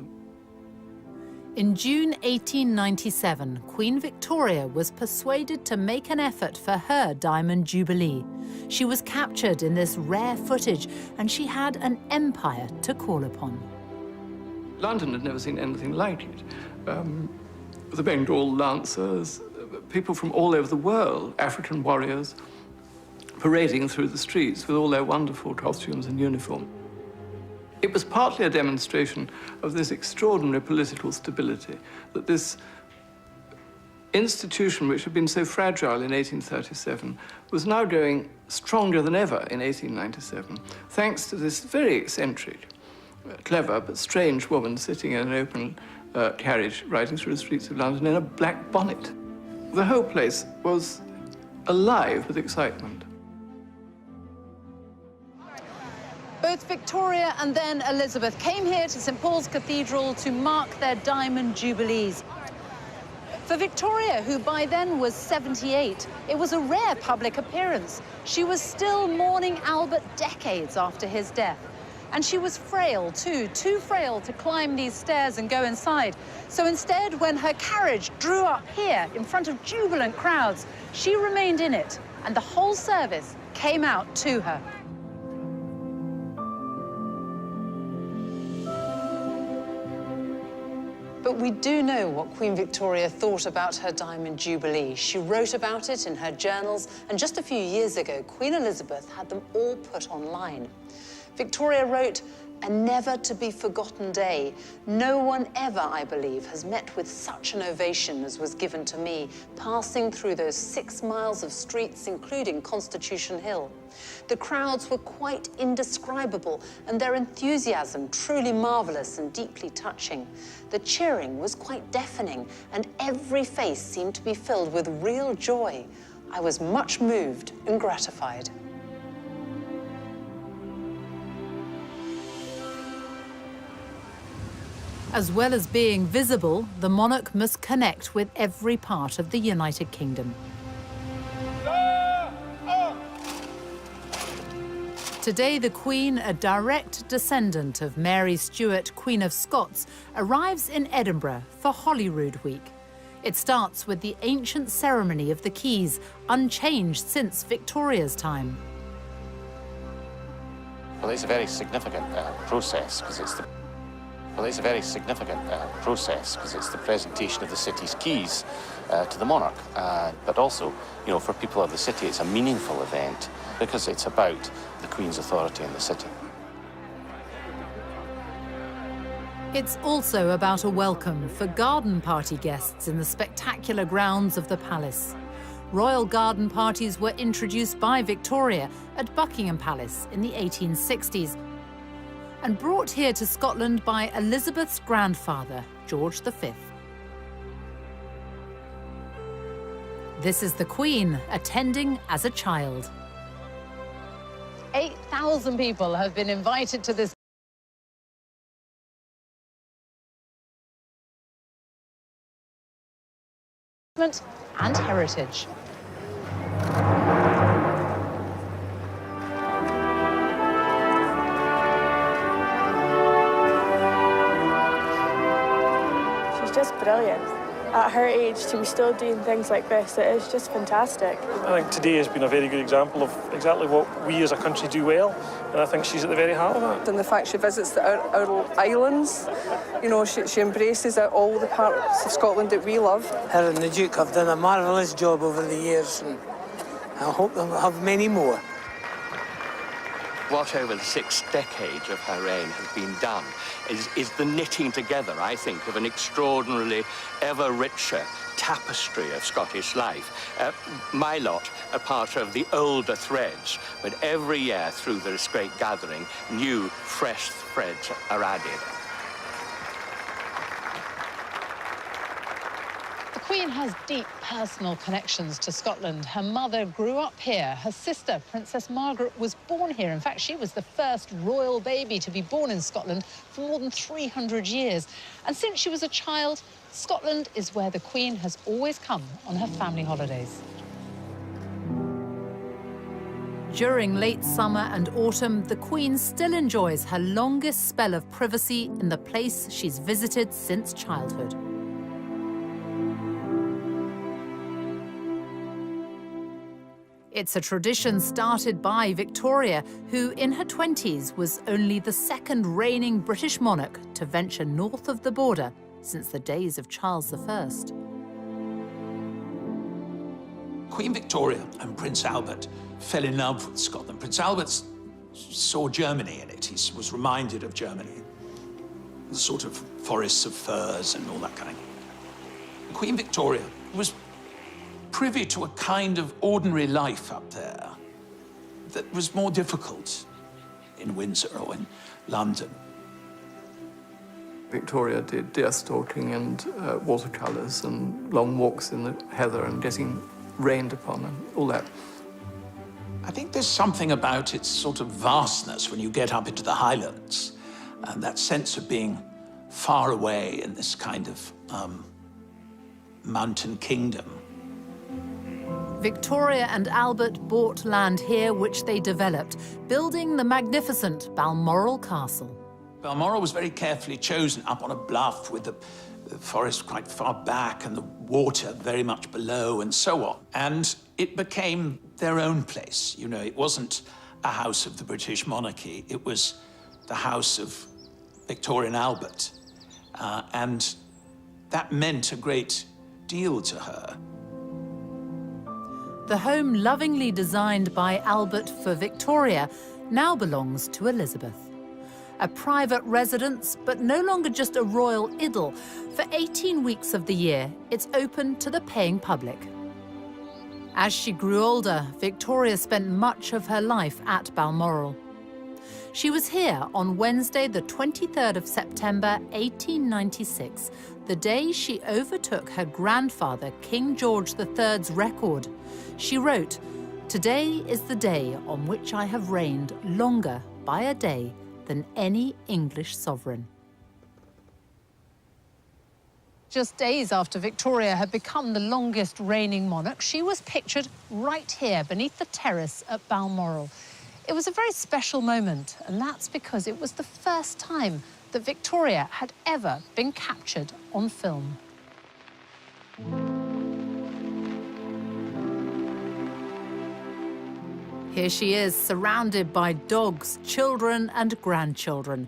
Speaker 1: In June 1897, Queen Victoria was persuaded to make an effort for her Diamond Jubilee. She was captured in this rare footage, and she had an empire to call upon.
Speaker 23: London had never seen anything like it. The Bengal Lancers, people from all over the world, African warriors, parading through the streets with all their wonderful costumes and uniform. It was partly a demonstration of this extraordinary political stability, that this institution, which had been so fragile in 1837, was now going stronger than ever in 1897, thanks to this very eccentric, clever but strange woman sitting in an open carriage riding through the streets of London in a black bonnet. The whole place was alive with excitement.
Speaker 2: Both Victoria and then Elizabeth came here to St. Paul's Cathedral to mark their Diamond Jubilees. For Victoria, who by then was 78, it was a rare public appearance. She was still mourning Albert decades after his death. And she was frail, too frail to climb these stairs and go inside. So instead, when her carriage drew up here in front of jubilant crowds, she remained in it, and the whole service came out to her. But we do know what Queen Victoria thought about her Diamond Jubilee. She wrote about it in her journals, and just a few years ago, Queen Elizabeth had them all put online. Victoria wrote, "A never-to-be-forgotten day. No one ever, I believe, has met with such an ovation as was given to me, passing through those 6 miles of streets, including Constitution Hill. The crowds were quite indescribable, and their enthusiasm truly marvelous and deeply touching. The cheering was quite deafening, and every face seemed to be filled with real joy. I was much moved and gratified."
Speaker 1: As well as being visible, the monarch must connect with every part of the United Kingdom. Today, the Queen, a direct descendant of Mary Stuart, Queen of Scots, arrives in Edinburgh for Holyrood Week. It starts with the ancient ceremony of the Keys, unchanged since Victoria's time.
Speaker 4: Well, it's a very significant process because it's the presentation of the city's keys to the monarch. But also, you know, for people of the city, it's a meaningful event because it's about the Queen's authority in the city.
Speaker 1: It's also about a welcome for garden party guests in the spectacular grounds of the palace. Royal garden parties were introduced by Victoria at Buckingham Palace in the 1860s and brought here to Scotland by Elizabeth's grandfather, George V. This is the Queen attending as a child.
Speaker 2: 8,000 people have been invited to this and heritage.
Speaker 16: She's just brilliant. At her age, to be still doing things like this, it is just fantastic.
Speaker 17: I think today has been a very good example of exactly what we as a country do well, and I think she's at the very heart of it.
Speaker 18: And the fact she visits our islands, you know, she embraces all the parts of Scotland that we love.
Speaker 19: Her and the Duke have done a marvellous job over the years, and I hope they'll have many more.
Speaker 20: What over the 6 decades of her reign has been done is the knitting together, I think, of an extraordinarily ever richer tapestry of Scottish life. My lot are part of the older threads, but every year through this great gathering, new, fresh threads are added.
Speaker 2: The Queen has deep personal connections to Scotland. Her mother grew up here. Her sister, Princess Margaret, was born here. In fact, she was the first royal baby to be born in Scotland for more than 300 years. And since she was a child, Scotland is where the Queen has always come on her family holidays.
Speaker 1: During late summer and autumn, the Queen still enjoys her longest spell of privacy in the place she's visited since childhood. It's a tradition started by Victoria, who in her 20s was only the second reigning British monarch to venture north of the border since the days of Charles I.
Speaker 3: Queen Victoria and Prince Albert fell in love with Scotland. Prince Albert saw Germany in it. He was reminded of Germany. The sort of forests of firs and all that kind of thing. Queen Victoria was privy to a kind of ordinary life up there that was more difficult in Windsor or in London.
Speaker 23: Victoria did deer stalking and watercolours and long walks in the heather and getting rained upon and all that.
Speaker 3: I think there's something about its sort of vastness when you get up into the Highlands, and that sense of being far away in this kind of mountain kingdom.
Speaker 1: Victoria and Albert bought land here, which they developed, building the magnificent Balmoral Castle.
Speaker 3: Balmoral was very carefully chosen up on a bluff with the forest quite far back and the water very much below and so on. And it became their own place. You know, it wasn't a house of the British monarchy. It was the house of Victoria and Albert. And that meant a great deal to her.
Speaker 1: The home lovingly designed by Albert for Victoria now belongs to Elizabeth. A private residence, but no longer just a royal idyll. For 18 weeks of the year, it's open to the paying public. As she grew older, Victoria spent much of her life at Balmoral. She was here on Wednesday, the 23rd of September, 1896, the day she overtook her grandfather, King George III's record. She wrote, "Today is the day on which I have reigned longer by a day than any English sovereign."
Speaker 7: Just days after Victoria had become the longest reigning monarch, she was pictured right here beneath the terrace at Balmoral. It was a very special moment, and that's because it was the first time that Victoria had ever been captured on film.
Speaker 1: Here she is, surrounded by dogs, children and grandchildren.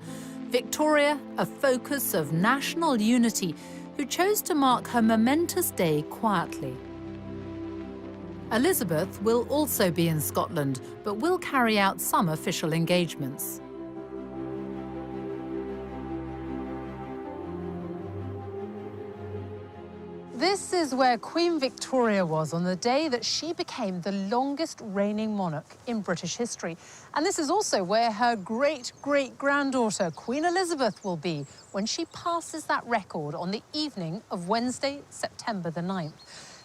Speaker 1: Victoria, a focus of national unity, who chose to mark her momentous day quietly. Elizabeth will also be in Scotland, but will carry out some official engagements.
Speaker 7: This is where Queen Victoria was on the day that she became the longest reigning monarch in British history. And this is also where her great-great-granddaughter, Queen Elizabeth, will be when she passes that record on the evening of Wednesday, September the 9th.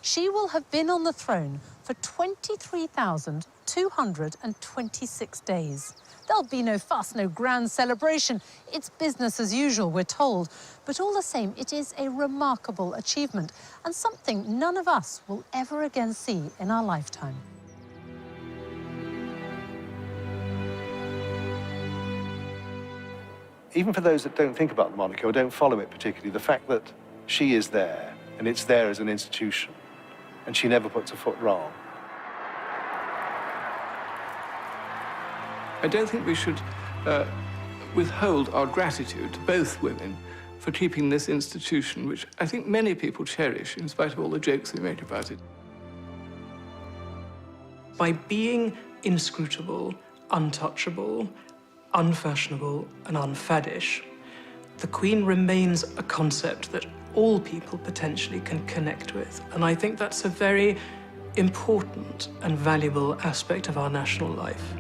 Speaker 7: She will have been on the throne for 23,226 days. There'll be no fuss, no grand celebration. It's business as usual, we're told. But all the same, it is a remarkable achievement and something none of us will ever again see in our lifetime.
Speaker 26: Even for those that don't think about the monarchy or don't follow it particularly, the fact that she is there and it's there as an institution and she never puts a foot wrong.
Speaker 23: I don't think we should withhold our gratitude to both women for keeping this institution, which I think many people cherish, in spite of all the jokes we make about it.
Speaker 24: By being inscrutable, untouchable, unfashionable and unfaddish, the Queen remains a concept that all people potentially can connect with. And I think that's a very important and valuable aspect of our national life.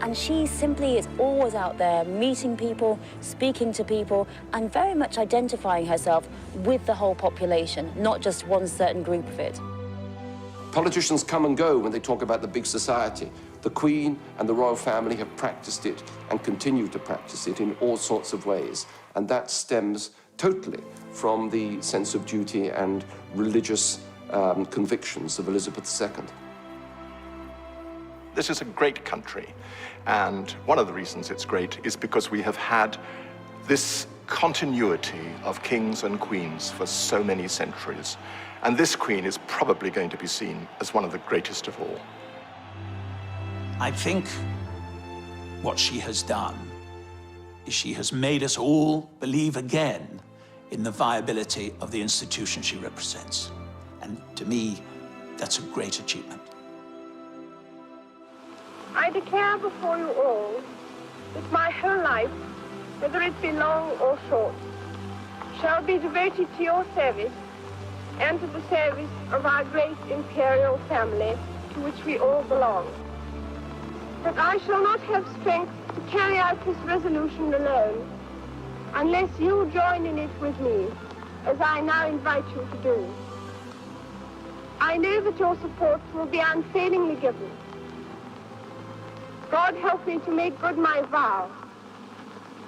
Speaker 6: And she simply is always out there meeting people, speaking to people, and very much identifying herself with the whole population, not just one certain group of it.
Speaker 9: Politicians come and go when they talk about the big society. The Queen and the royal family have practiced it and continue to practice it in all sorts of ways. And that stems totally from the sense of duty and religious convictions of Elizabeth II.
Speaker 5: This is a great country, and one of the reasons it's great is because we have had this continuity of kings and queens for so many centuries. And this queen is probably going to be seen as one of the greatest of all.
Speaker 3: I think what she has done is she has made us all believe again in the viability of the institution she represents. And to me, that's a great achievement.
Speaker 14: I declare before you all that my whole life, whether it be long or short, shall be devoted to your service and to the service of our great imperial family to which we all belong. That I shall not have strength to carry out this resolution alone unless you join in it with me, as I now invite you to do. I know that your support will be unfailingly given. God help me to make good my vow,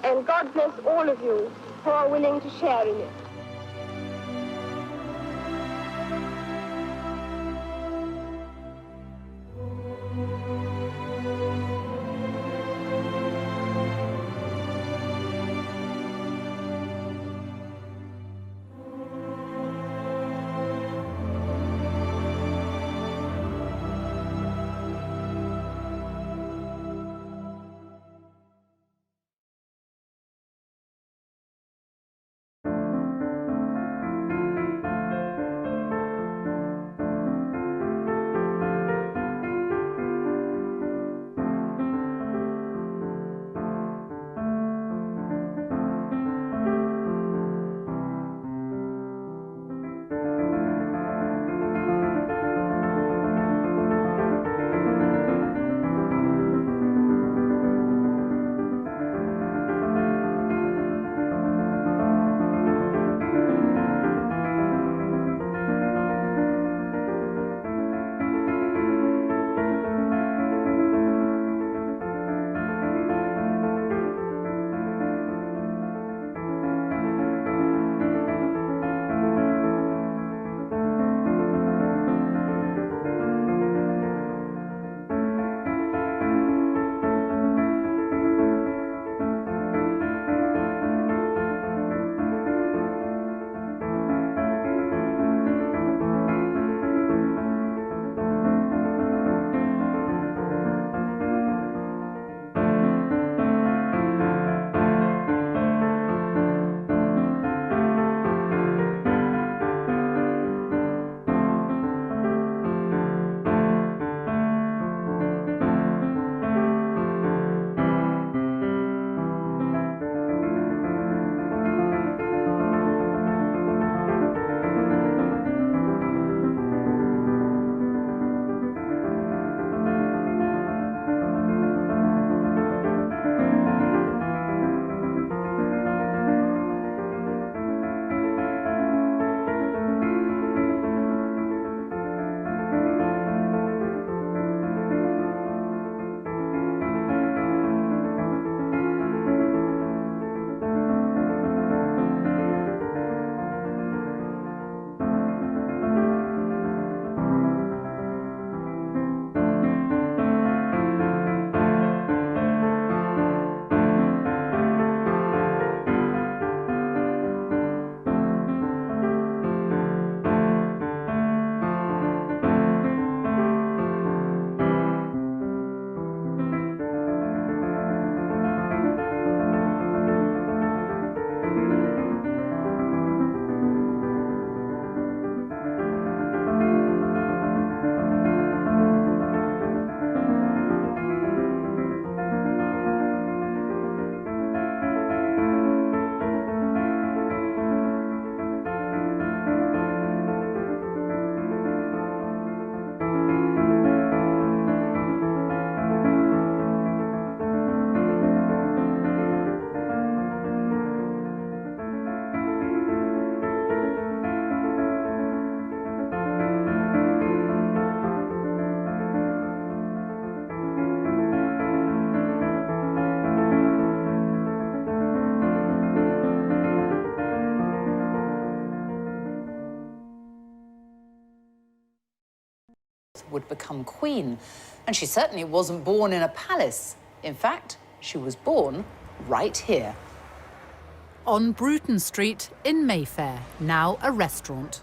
Speaker 14: and God bless all of you who are willing to share in it.
Speaker 2: would become queen. And she certainly wasn't born in a palace. In fact, she was born right here.
Speaker 1: On Bruton Street in Mayfair, now a restaurant.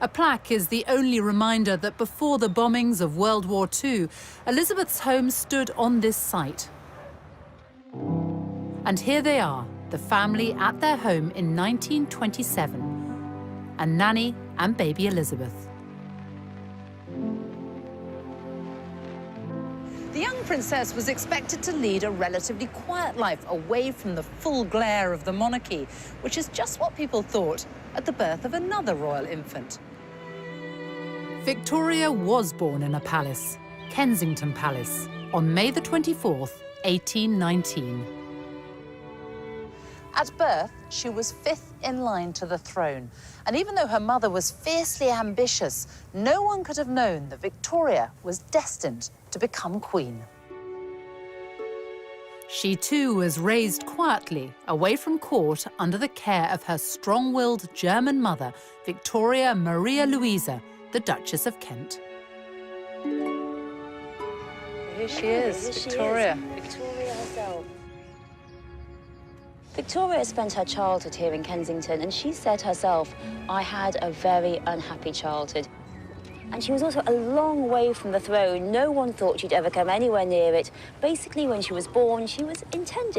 Speaker 1: A plaque is the only reminder that before the bombings of World War II, Elizabeth's home stood on this site. And here they are, the family at their home in 1927, and Nanny and baby Elizabeth.
Speaker 2: The young princess was expected to lead a relatively quiet life away from the full glare of the monarchy, which is just what people thought at the birth of another royal infant.
Speaker 1: Victoria was born in a palace, Kensington Palace, on May the 24th, 1819.
Speaker 2: At birth, she was fifth in line to the throne. And even though her mother was fiercely ambitious, no one could have known that Victoria was destined to become queen.
Speaker 1: She too was raised quietly, away from court, under the care of her strong-willed German mother, Victoria Maria Louisa, the Duchess of Kent.
Speaker 2: Here she is, Victoria.
Speaker 6: Victoria herself. Victoria spent her childhood here in Kensington, and she said herself, "I had a very unhappy childhood." And she was also a long way from the throne. No one thought she'd ever come anywhere near it. Basically, when she was born, she was intended